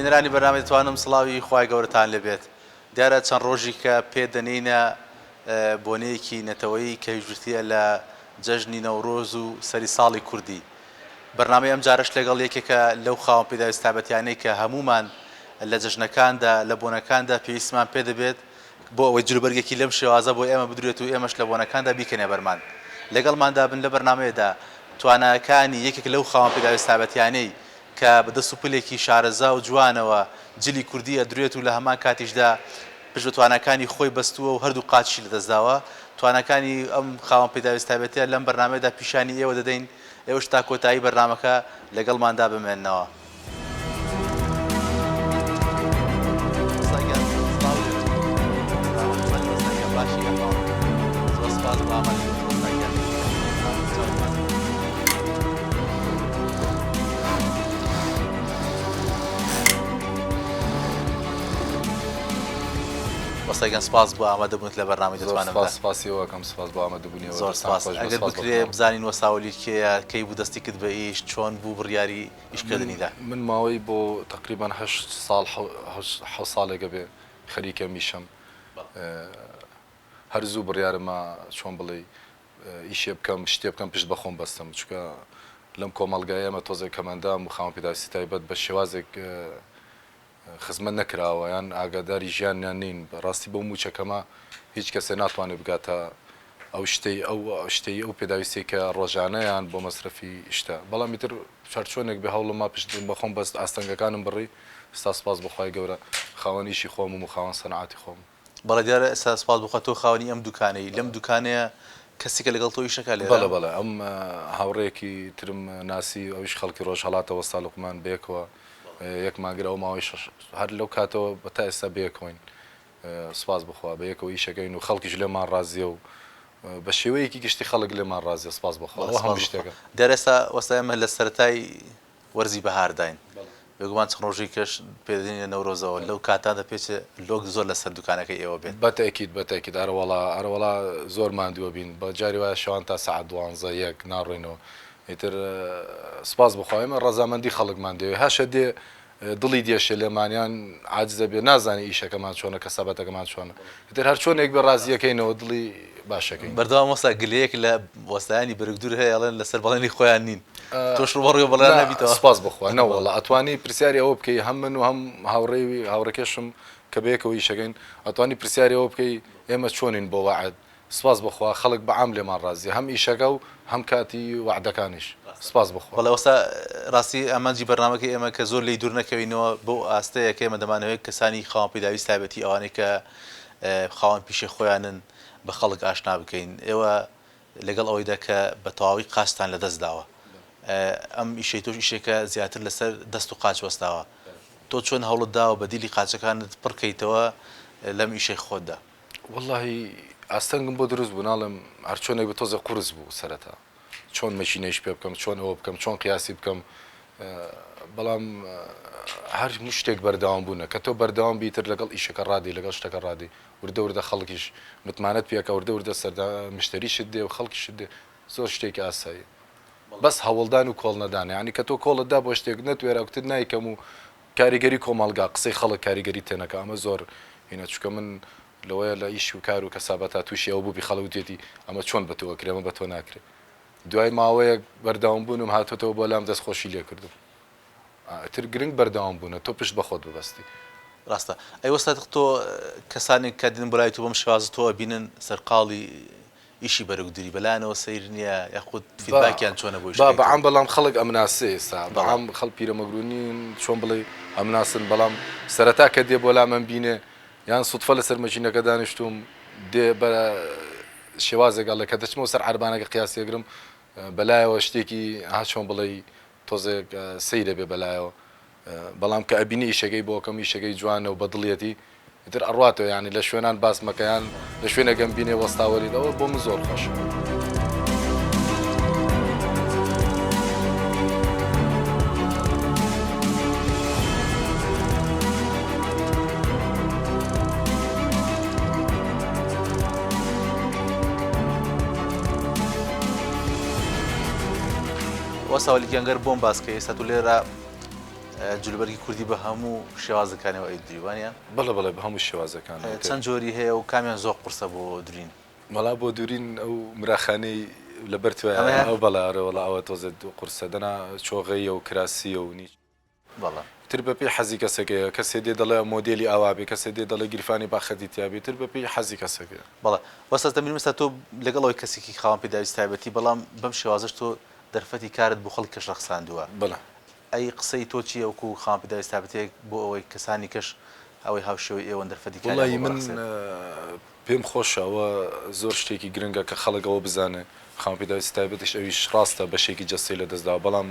بینەرانی بەرنامە دەتوانم سڵاوی خوای گەورەتان لێبێت. دیارە چەند ڕۆژی کە پێدەنینە بۆنەیەکی نەتەوەیی کە هیژوتیە لە جەژنی نەورۆز و سەری ساڵی کوردی. بەرنامەی ئەم جارش لەگەڵ یەکێکە لەو خاوەن پێداویست تایبەتیانەی کە هەمومان لە جەژنەکاندا لە بۆنەکاندا پێویستمان پێ دەبێت بۆ ئەوەی جلوبەرگێکی لەم شێوازە بۆ ئێمە بدرێت و ئێمەش لە بۆنەکاندا بیکەنێ بەرمان. لەگەڵماندا بن لە بەرنامەیەدا توانایەکانی یەکێک لەو خاوەن پێداویست تایبەتیانەی کە بەدەست و پلێکی شارەزا و جوانەوە جلی کوردی ئەدرێت و لە هەمان کاتیشدا پشت بە توانەکانی خۆی بەستووە و هەردوو قاچشی لەدەستداوە. توانەکانی ئەم خاوەن پێداویست تایبەتیە لەم بەرنامەیەدا پیشانی ئێوە دەدەین. ئێوەش تا کۆتایی بەرنامەکە لەگەڵماندا بمێننەوە. وەستایگەن سپاس بۆ ئامادەبوونت لە بەرنامەی دەتوانم سپاسیەوەکەم سپاس بۆ ئامادەبوونیەوە. زۆر سپاس. ئەگەر بکرێ بزانین وەساولی کێیە، کەی بوو دەستی کرد بە ئیش، چۆن بوو بڕیاری ئیشکردنیدا؟ من ماوەی بۆ تقریبان 8 ساڵێکە بێ خەریکە میشم. هەرزوو بڕیارمە چۆن بڵێ ئیشێ بکەم، شتێ بکەم، پشت بەخۆم بەستم، چونکە لەم کۆمەڵگای ئێمە تۆزێک کەمەندام و خاوەن پێداویستی تایبەت بە شێوازێک خزمەت نەکراوە یان ئاگاداری ژیانیان نین. بەڕاستی بەو موچەکەمە هیچ کەسێ ناتوانێت بگاتە ئەو شتەی ئەو پێداویستی کە ڕۆژانەیان بۆ مەسرەفی شتە. بەڵام ئیتر چارچۆنێک بێ هەوڵما پشت بەخۆم بەست ئاستەنگەکانم بڕی. ستا سپاس بخوای گەورە خاوەن ئیشی خۆم و خاوەن سەنعاتی خۆم. بەڵێ دیارە ئێستا سپاس بخوا تۆ خاوەنی ئەم دوکانەی لەم دوکانەیە کەسێکە لەگەڵ تۆ ئیشەکە لێرە؟ بەڵێ ئەم هاوڕێکی ترم ناسی ئەویش خەڵکی ڕۆژهەڵاتەوە ستا لوقمان بێکەوە یەک ماگرەوە ماوەی هەر لەو کاتەوە بە تا ئێستا بێکۆین. سپاس بخوا بە یەکەوە ئیشەکەین و خەڵکیش لێمان ڕازیە و بە شێوەیەکی گشتی خەڵک لێمان ڕازیە. سپاس بخوا هەم شتێکە. دەرەستا وەستا ئێمە لە سەرەتای وەرزی بەهارداین بێگومان چەند ڕۆژی کەش پێدەنینە نەورۆزەوە لەو کاتاندا پێچێ لۆک زۆر لەسەر دوکانەکەی ئێوە بێت. بەتەکید ئەرەوەڵا زۆر ماندووە بین بە جاری وایە شەوان تا سەعات 12 ناڕۆینەوە. ئیتر سپاس بخوا ئێمە ڕەزامەندی خەڵکمان دەوێت. هەشە دێ دڵی دێشێ لێمانیان عاجزە بێ نازانی ئیشەکەمان چۆنە کە سەبەتەکەمان چۆنە. ئیتر هەر چۆنێک بێ ڕازیەکەینەوە دڵی باشەکەین. بەردەوام وەستا گلەیەک لە وەستایانی بەرگدور هەیە ئەڵێن لەسەر بەڵێنی خۆیان نین. تۆش ڕوبەڕێ بەڵێن نەبیتەوە. سپاس بخوا نەوەڵە ئەتوانی پرسیاری ئەوە بکەی هەم من و هەم هاوڕێکێشم کە بەیەکەوە ئیشەکەین ئەتوانی پرسیاری ئەوە بکەی ئێمە چۆنین بۆ وعد. سپاس بخوا خەڵک بەعام لێمان ڕازی هەم ئیشەکە و هەم کاتی وعدەکانیش. سپاس بخوا. بەڵێ وەستا ڕاستی ئەمانجی بەرنامەکەی ئێمە کە زۆر لی دوور نەکەوینەوە بۆ ئاستەیە کە ئێمە دەمانەوێت کەسانی خاوەن پێداویست تایبەتی ئەوانەی کە خاوەن پیشەی خۆیانن بە خەڵک ئاشنا بکەین. ئێوە لەگەڵ ئەوەیدا کە بە تەواوی قاچتان لەدەستداوە ئەم ئیشەی تۆش ئیشێکە زیاتر لەسەر دەست و قاچ وەستاوە. تۆ چۆن هەوڵت داوە بە دیلی قاچەکانت پڕکەیتەوە لەم ئیشەی خۆتدا؟ وەڵڵاهی ئاستەنگم بۆ دروست بوو ناڵم هەر چۆنێک بە تۆزە قورس بوو سەرەتا چۆن مەشینەیش پێ بکەم چۆن ئەوە بکەم چۆن قیاسی بکەم. بەڵام هەر شتێک بەردەوام بوونە کە تۆ بەردەوام بیتر لەگەڵ ئیشەکە ڕادی لەگەڵ شتەکە ڕادی وردە خەڵکیش متمانەت پێکە وردە سەردا مشتریشت دێ و خەڵکیشت دێ زۆر شتێکی ئاسایی. بەس هەوڵدان و کۆڵ نەدانێ ینی کە تۆ کۆڵتدا بۆ شتێک نەتوێراوتت نایکەم و کاریگەری کۆمەڵگا قسەی خەڵک کاریگەری تێنەکە ئەمە زۆر هینە چکە من لەوەیە لە ئیش و کار و کەسابەتا تووشی ئەو بووبی خەڵوتێتی ئەمە چۆن بە تۆوە کرێمە بە تۆ ناکرێت. دوای ماوەیەک بەردەوام بوونم هاتۆتەوە بۆ لام دەستخۆشی لێ کردم. تر گرنگ بەردەوام بوونە تۆ پشت بە خۆت ببەستی. ڕاستە ئەی وەستا تۆ کەسانی کە دێن بەلای تۆ بەم شێوازە تۆ بینن سەرقاڵی ئیشی بەرەگدوری بەلایەنەوە سەیر نییە یاخود فیدباکیان چۆنە بۆ ئیشەکە؟ بەعام بەڵام خەڵک ئەمناسێ ئێستا بەعام خەڵک پیرەمەگرونین چۆن بڵێ ئەمناسن بەڵام سەرەتا کە دێ بۆ لامەم بینێ یان سوتفە لەسەر مەشینەکە دانیشتوم دێ بە شێوازێکگەڵە کە دەچمەوە سەر عربانەکە قیاسێگرم بەلایەوە شتێکی ها چۆن بڵێ تۆزێک سەیرە بێ بەلایەوە. بەڵام کە ئەبینی ئیشەکەی بۆکەم ئیشەکەی جوانە و بەدڵیەتی ئیتر ئەڕاتەوە ینی لە شوێنان باسمەکەیان لە شوێنەکەم بینێ وەستاوەریدەوە بۆ من زۆر خۆش. وەساوەلیکیانگەر بۆم باسکە ئێستا تو لێرە جلوبەرگی کوردی بە هەموو شێوازەکانەوە ئەی دریوانیان بەڵێ بەڵێ بە هەموو شێوازەکان چەند جۆری هەیە و کامیان زۆر قورسە بۆ درین مەڵا بۆ دوورین ئەو مراخانەی لەبەر ئەو بەڵارەوەڵا ئەوە تۆزە قورسە دەنا چۆغەیە و کراسیە و نیچ بەڵە تر بە پێی حەزی کەسەکەیە کەسێ دێ دەڵێ مۆدلی ئاوابێ کەسێ دێ دەڵێ گیرفانی باخەتی تیابێ تر بە پێی حەزی کەسەکەیە بەڵە وەستا دەمین مەستا تۆ لەگەڵەوەی کەسێکی خاوەن پێداویست تایبەتی بەڵام بەم شێوازش تۆ دەرفەتی کارت بۆ خەڵکەش ڕەخساندووە بەڵێ ئەی قسەی تۆ چیە وەکو خاوەن پێداویست تایبەتێک بۆ ئەوەی کەسانی کەش ئەوەی هاوشێوەی ئێوە دەرفەتی وڵی من پێم خۆشەوە زۆر شتێکی گرنگە کە خەڵکەوە بزانێ خاوەن پێداویستی تایبەتیش ئەویش ڕاستە بەشێکی جەستەی لە دەستدا بەڵام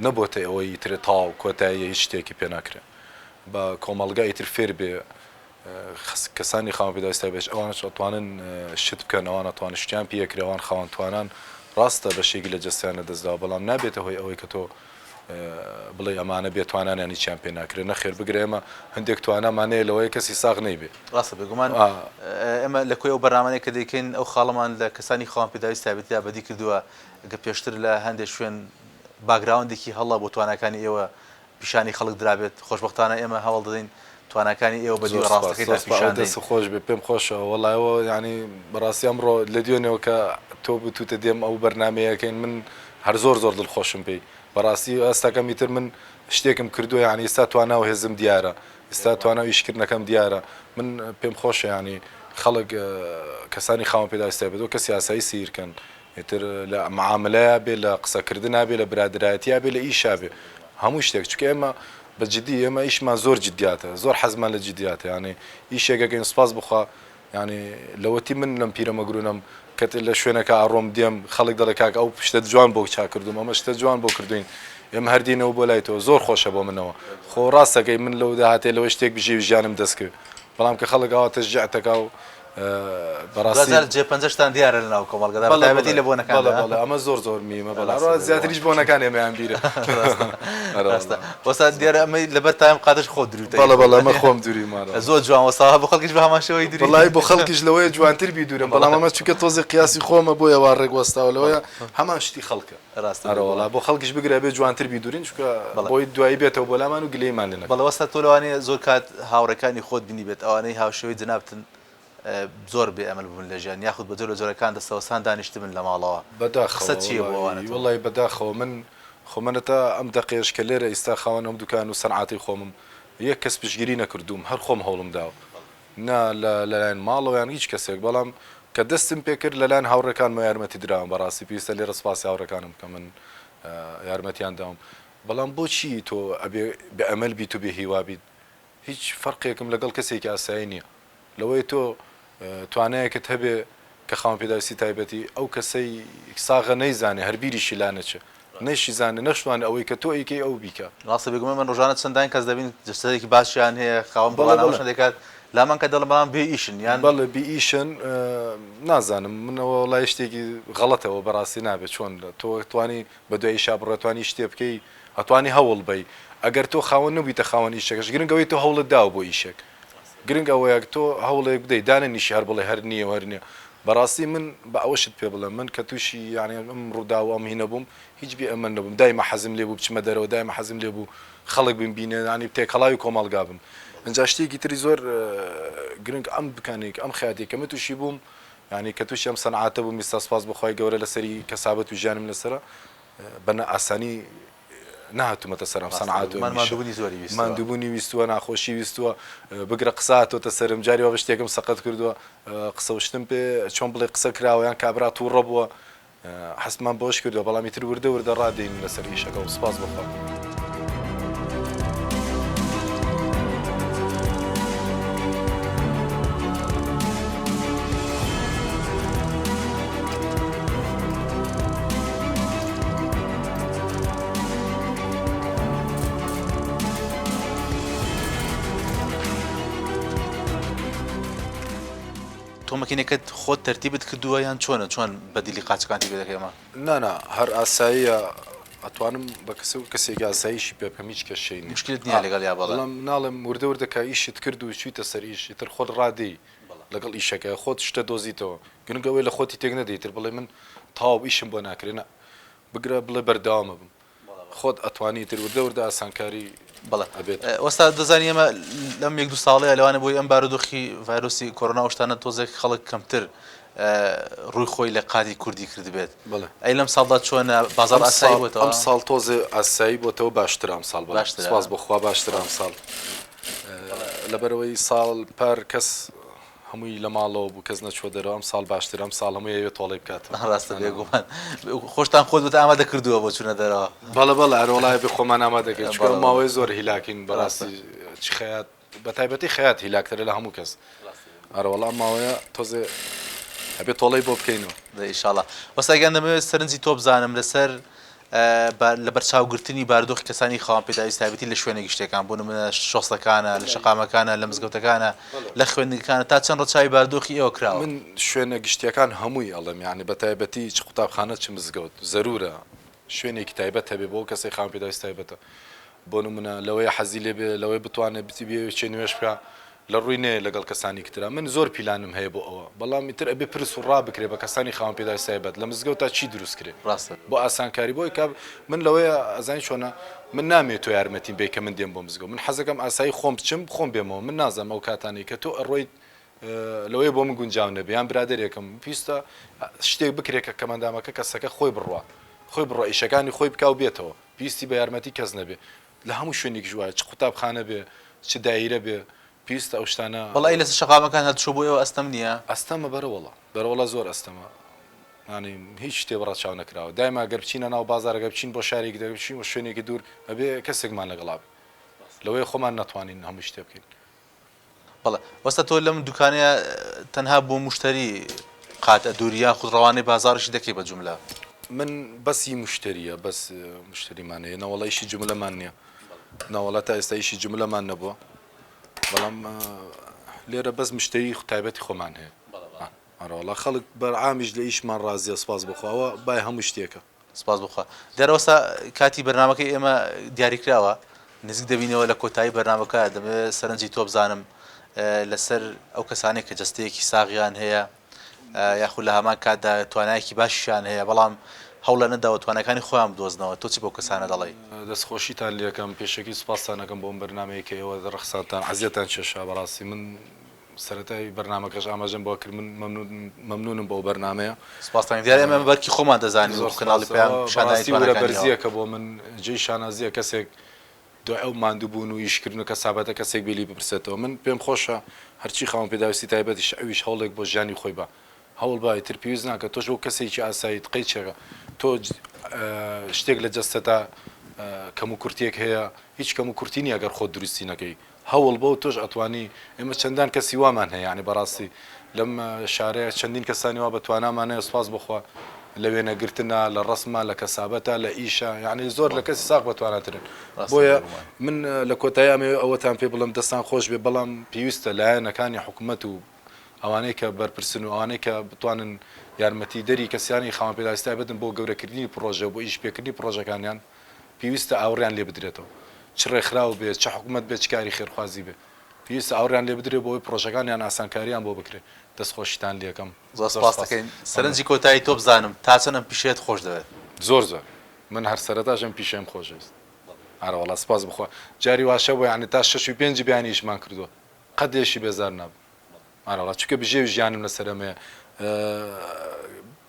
نەبووتە ئەوەی ترێ تاو کۆتاییە هیچ شتێکی پێ ناکرێت بە کۆمەڵگای تر فێر بێ کەسانی خاوەن پێداویستی تایبەتیش ئەوانش ئەتوانن شت بکەن ئەوان ئەتوانن شتیان پێکرێوان خاوەن توانان ڕاستە بەشێکی لە جەستیانە دەستدا بەڵام نابێتە هۆی ئەوەی کە تۆ بڵێ ئەمانە بێتوانانیانی چیان پێ ناکرێت نەخێر بگرێ ئێمە هەندێک توانامانەیە لەوەی کەسی ساغ نەیبێ ڕاستە بێگومان ئێمە لە کۆی ئەو بەرنامانەیە کە دەیکەین ئەو خاڵەمان لە کەسانی خاوەن پێداویستی تایبەتیدا بەدی کردووە گە پێشتر لە هەندێک شوێن باگراوندێکی هەڵا بۆ توانەکانی ئێوە پیشانی خەڵک درابێت خۆشبەختانە ئێمە هەوڵ دەدەین توانەکانی ئێوە بە دیوە ڕاستەکەی دەست خۆش بێ پێم خۆشەوە وڵایەوە ینی بەڕاستی ئەمڕۆ لە دوێنێەوە کە تۆ بتوتە دێم ئەو بەرنمەیەکەین من هەر زۆر زۆر دڵخۆشم پێی بەڕاستی ئەستاکەمی تر من شتێکم کردو ینی ئێستا توانە و هێزم دیارە ئێستا توانە ئیشکردنەکەم دیارە من پێم خۆشە ینی خەڵک کەسانی خاوەن پێداویستی تایبەتی کە سیاسایی سیرکەن ئیتر لە معاملەیە بێ لە قسەکردنا بێ لە برادرایەتیا بێ لە ئیشا بێ هەموو شتێک چکە ئێمە بەجددی ئێمە ئیشمان زۆر جدیاتە زۆر حەزمان لە جدیاتە ینی ئیشێکەکەین سپاس بخوا ینی لەوەتی من لەم پیرەمەگرونم کە لە شوێنەکە ئاڕۆم دێم خەڵک دەڵێ کاک ئەو شتە جوان بۆ چا کردوم ئەمە شتە جوان بۆ کردوین ئێمە هەردینەوە بۆ لای تۆ زۆر خۆشە بۆ منەوە خۆ ڕاستەکەی من لەو داهاتێ لەوە شتێک بژێ ژیانم دەست کرد بەڵام کە خەڵک ئەوە تەشجیعتەکە و بەڕاستی جێ50تان دیارە لەناو کۆمەڵگەدا تایبەتی لە بۆنەکان ئەمە زۆر زۆر میمە بەڵام زیاتریش بۆنەکان ئێمەیان بیرە وەستا دیارە ئەمەی لەبەر تایم قادش خۆ دروتە بەڵە ئەمە خۆم دووری مارە زۆر جوان وەسا بۆ خەڵکیش بە هەماشەوەی دووری وڵای بۆ خەڵکیش لەوەی جوانتر بی دوورم بەڵام ئەمە چونکە تۆزی قیاسی خۆمە بۆ ئێوە ڕێگوەستاوە لەوەیە هەمان شتی خەڵکە ڕاستەوەڵا بۆ خەڵکیش بگرە بێ جوانتر بی دوورین چونکە بۆی دوایی بێتەوە بۆ لامان و گلەیمان لێنە بەڵە وەستا تۆ لەوانەیە زۆر کات هاوڕەکانی خۆت بینی بێت ئەوانەی هاوشێوەی جنابتن زۆر بێ ئەمەل بوون لە ژیان یاخود بە جۆرە جۆرەکان دەستەوەسان دانیشتبن لە ماڵەوە بەداخە چیە بۆوانە وڵی بەداخەوە من خۆمەنەتە ئەم دەقێش کە لێرە ئێستا خاوەن ئەم دوکان و سەنعاتی خۆمم یەک کەس پشگیری نەکردوم هەر خۆم هەوڵم داوە نا لەلایەن ماڵەوەیان هیچ کەسێک بەڵام کە دەستم پێکرد لەلایەن هاوڕەکانمە یارمەتی دراوم بەڕاستی پێویستە لێرە سپاسی هاوڕەکانم کە من یارمەتیان داوم بەڵام بۆچی تۆ ئەبێ بە ئەمەل بیت و بێ هیوا بیت هیچ فەرقێکم لەگەڵ کەسێکی ئاسایی نییە لەوەی تۆ توانایەکت هەبێ کە خاوەن پێداویستی تایبەتی ئەو کەسەی ساغە نەیزانێ هەربیریشی لانەچە نەشی زانێ نەشتوانە ئەوەی کە تۆ ئەیکەی ئەو بیکە ڕاستە بێگومە من ڕۆژانە چەندان کەس دەبین جستەیەکی باشیان هەیە خاوەن بەڵانەوەشن دەکات لامان کە دەڵ بەڵام بێ ئیشن یان بەڵێ بی ئیشن نازانم منەوە وڵای شتێکی غەڵەتەوە بەڕاستی نابێت چۆن تۆ توانی بە دوای شا بڕێتوانی شتێ بکەی ئەتوانی هەوڵ بی ئەگەر تۆ خاوەن نبیتە خاوەن ئیشەکەش گرنگەوەی تۆ هەوڵت داو بۆ ئیشێک گرنگ ئەوەیەک تۆ هەوڵێک بدەیت دانە نیشی هەر بڵێ هەر نییە هەر نییە بەڕاستی من بە ئەوەشت پێ بڵێم من کە تووشی یعنی ئەم ڕوودا و ئەم هینە بووم هیچ بێ ئەمە نەبووم دایمە حەزم لێ بوو بچمە دەرەوە دایمە حەزم لێ بوو خەڵک ببینێ ینی تێکەڵاوی کۆمەڵگا بم ئەجا شتێکی تری زۆر گرنگ ئەم بکانێک ئەم خیاتێک ئەمە تووشی بووم ینی کە تووشی ئەم سەنعاتە بووم میستا سپاس بخوای گەورە لەسەری کەسابەت و ژیانم لەسرە بەنە ئاسانی نهاتومەتە سەرم سەنعات ماندووبوونی ویستووە ناخۆشی ویستووە بگرە قساتۆتە سەرم جاری وە شتێکم سەقەت کردووە قسەوشتم پێ چۆن بڵێ قسە کراوەیان کابرا تووڕە بووە حەسمان بۆش کردووە بەڵامی تر وردە وردە ڕادین لەسەر ئیشەکە و سپاس بخوا تۆمەکینەکەت خۆت تەرتیبت کردووە یان چۆنە چۆن بەدیلی قاچەکانی پێ دەکەی ئێمە نانا هەر ئاساییە ئەتوانم بە کەس و کەسێکی ئاساییشی پێ بکەم هیچ کەشەی مشکلت نییە لەگەڵ یا بەڵام ناڵم وردە وردەکە ئیشت کرد و چویتە سەر ئیشی تر خۆت ڕادی لەگەڵ ئیشەکە خۆت شتە دۆزیتەوە گرنگەوەی لە خۆتی تێک نەدەیتر بڵێ من تاو ئیشم بۆ ناکرێنە بگرە بڵێ بەردەوامە بم خۆت ئەتوانی تر وردە ئاسانکاری بەڵێ ئەبێت وەستا دەزانی ئێمە لەم 1-2 ساڵەیە لەوانە بۆی ئەم بارودۆخی ڤایرۆسی کۆرۆنا و شتانە تۆزێک خەڵک کەمتر ڕووی خۆی لە قاتی کوردی کردبێت ئەی لەم ساڵدا چۆنە بازار ئاسایی بۆتەوە ئەم ساڵ تۆزێ ئاسایی بۆتەوە باشتر ئەم ساڵ سپاس بەخوا باشتر ئەم ساڵ لەبەرەوەی ساڵ پار کەس هەمووی لە ماڵەوە بوو کەس نەچوە دەرەوە ئەم ساڵ باشتر ئەم ساڵ هەمووی ئەوێ تۆڵی بکاتەوە ڕاستە بێگومان خۆشتان خۆت بەت ئامادە کردووە بۆ چوونە دەرەوە بەڵە بەڵە ئەرۆڵای بێ خۆمان ئامادەکەین چکە ماوەی زۆر هیلاکین بەڕاستی چ خەیات بە تایبەتی خەیات هیلاکترە لە هەموو کەس ئەرەوەڵا ماوەیە تۆزێ ئەبێ تۆڵی بۆ بکەینەوە ئینشاءڵڵا وەستاگیان دەمەوێت سەرنجی تۆ بزانم لەسەر لە بەرچاوگرتنی بارودۆخی کەسانی خاوەن پێداویست تایبەتی لە شوێنێکی شتێکان بۆ نمونە شۆستەکانە لە شەقامەکانە لە مزگەوتەکانە لە خوێندنگەکانە تا چەند ڕەچاوی بارودۆخی ئێوە کراوە من شوێنە گشتیەکان هەمووی ئەڵێم یعنی بە تایبەتی چ قوتابخانە چ مزگەوت زەرورە شوێنێکی تایبەت هەبێ بۆ کەسی خاوەن پێداویست تایبەتە بۆ نمونە لەوەی حەزی لێبێ لەوەی بتوانێت بتی بێ چێ نوێش بکە لە ڕووی نێ لەگەڵ کەسانی کترا من زۆر پیلانم هەیە بۆ ئەوە بەڵام ئیتر ئەبێ پرس و ڕابکرێ بە کەسانی خاوەن پێداویست تایبەت لە مزگەوت تا چی دروست کرێ ڕاستە بۆ ئاسانکاری بۆی کاب من لەوەیە ئەزانی چۆنە من نامێت تۆ یارمەتیم بێ کە من دێم بۆ مزگەوت من حەزەکەم ئاسایی خۆم بچم خۆم بێمەوە من نازانم ئەو کاتانەی کە تۆ ئەڕۆیت لەوەی بۆ من گونجاو نەبێ یان برادێکم پێویستە شتێک بکرێت کە کەمەندامەکە کەسەکە خۆی بڕوا ئیشەکانی خۆی بکاو بێتەوە پێویستی بە یارمەتی کەس نەبێ لە هەموو شوێنێک ژوایە چ قوتابخانە بێ چ دایرە بێ پێویستە ئەو شتانە بەڵی لە شەقامەکان هەڵچوو بۆ ئێوە ئەستەم نییە ئەستەمە بەرەوەڵە زۆر ئەستەمە ینی هیچ شتێ بەڕەچاو نەکراوە دایما گەر بچینە ناو بازارەکە بچین بۆ شارێک دەبچین و شوێنێکی دوور ئەبێ کەسێکمان لەگەڵا لەوەی خۆمان ناتوانین هەموو شتێ بکەین بەڵێ وەستا تۆ لەم دوکانەیە تەنها بۆ موشتری قات دووریا خودڕەوانەی بازارشی دەکەی بە جوملە من بەسی موشتریە بەس موشتریمانەیە نەوەڵیشی جملەمان نییە ناوەڵە تا ئێستا ئیشی جملەمان نەبووە بەڵام لێرە بەس مشتری تایبەتی خۆمان هەیە ئەڕۆڵە خەڵک بەرعامیش لە ئیشمان ڕازیە سپاس بخواوە بای هەموو شتێکە سپاس بخوا دەرەوەستا کاتی بەرنامەکەی ئێمە دیاریکراوە نزیک دەبینەوە لە کۆتایی بەرنامەکە دەبێت سەرنجی تۆ بزانم لەسەر ئەو کەسانێک کە جستەیەکی ساغیان هەیە یاخود لە هەمان کاتدا توانایەکی باشیان هەیە بەڵام هەوڵە نەداوە توانەکانی خۆیان بدۆزنەوە تۆ چی بۆ کەسانە دەڵێ دەستخۆشیتان لەکەم پێشەکی سوپاسانەکەم بۆم بەرنمەیە کە ئێوە ڕخساتان عزیەتان چێشا بەڕاستی من سەرەتای بەرنمەکەش ئاماژەم بۆ کرد من مەمنونم بۆ بەرنمەیە سپاسان دیارە ئێمە بەرکی خۆمان دەزانین زۆر کەناڵی پێیان شانازیە بەرزیەکە بۆ من جێی شانازیە کەسێک دو ئەو ماندووبوون و ئیشکردن کە سابەتە کەسێک بێلی بپرسێتەوە من پێم خۆشە هەرچی خاوەن پێداویستی تایبەتیش ئەویش هەوڵێک بۆ ژیانی خۆی بە هەوڵ بای تر پێویست ناکە تۆش بۆ کەسێکی ئاسایی تقەی چێگە تۆ شتێک لە جەستەتا کەم و کورتێک هەیە هیچ کەم و کورتی نیە ئەگەر خۆت دروستی نەکەی هەوڵ بۆ تۆش ئەتوانی ئێمە چەندان کەسی وامان هەیە ینی بەڕاستی لەم شارەیە چەندین کەسانی وا بەتوانامانەیە سوپاس بخوا لە وێنەگرتنە لە ڕسمە لە کەسابەتە لە ئیشە یعنی زۆر لە کەسی ساق بەتواناترن بۆیە من لە کۆتاییامێ ئەوەتان پێ بڵم دەستان خۆش بێ بەڵام پێویستە لایەنەکانی حکوومەت و ئەوانەی کە بەرپرسن و ئەوانەی کە بتوانن یارمەتی دەری کەسیانی خاوەن پێداویستی بدەن بۆ گەورەکردنی پرۆژە بۆ ئیش پێکردنی پرۆژەکانیان پێویستە ئاوڕیان لێ بدرێتەوە چ ڕێکخراو بێت چه حکوومەت بێت چکاری خێرخوازی بێ پێویستە ئاوڕیان لێ بدرێت بۆی پرۆژەکانیان ئاسانکاریان بۆ بکرێت دەستخۆشیتان لێکم زۆر سپاس دەکەین سەرنجی کۆتایی تۆ بزانم تا چەندم پیشێت خۆش دەوێت زۆر من هەر سەرەتاشم پیشەم خۆشویست ئارەوەڵا سپاس بخوا جاری واشە بۆ یعنی تا 6 بیانیشمان کردووە قەدێشی بێزار نابوو ئارەوەڵا چونکە بژێوی ژیانم لەسەرەمەیە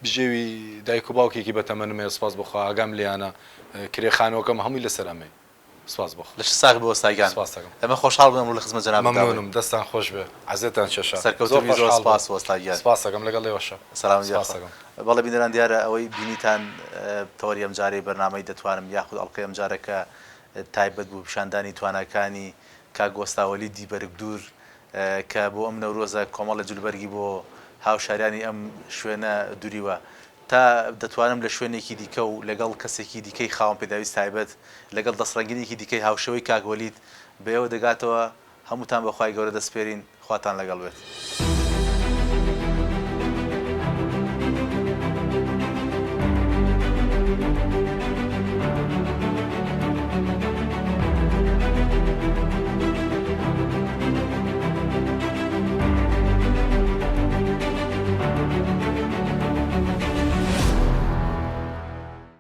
بژێوی دایک و باوکێکی بەتەمەنمێ سپاس بخوا ئاگام لێیانە کرێخانەوەکەم هەمووی لەسەرەمەی سپاس بخوا لەش ساغ بۆ ساگیان ئەمە خۆشحاڵ بم لە خزمەت جەناب مەمنونم دەستان خۆش بێ عەزیەتان چێشا سەرکەوتنی زۆر سپاس وەستاگیان سپاس دەکەم لەگەڵ ئێوەشە سەلام بەڵێ بینەران دیارە ئەوەی بینیتان تەوەری ئەم جارەی بەرنامەی دەتوانم یاخود ئەڵقەی ئەم جارەکە تایبەت بوو پیشاندانی تواناکانی کاک گۆستاوەلی بەرگ دوور کە بۆ ئەم نەورۆزە کۆمەڵە جولبەرگی بۆ هاوشاریانی ئەم شوێنە دووریوە تا دەتوانم لە شوێنێکی دیکە و لەگەڵ کەسێکی دیکەی خاوەن پێداویست تایبەت لەگەڵ دەستڕەنگینێکی دیکەی هاوشەوەی کاک وەلید بەیەوە دەگاتەوە هەمووتان بەخوای گەورە دەسپێرین خواتان لەگەڵ بێت.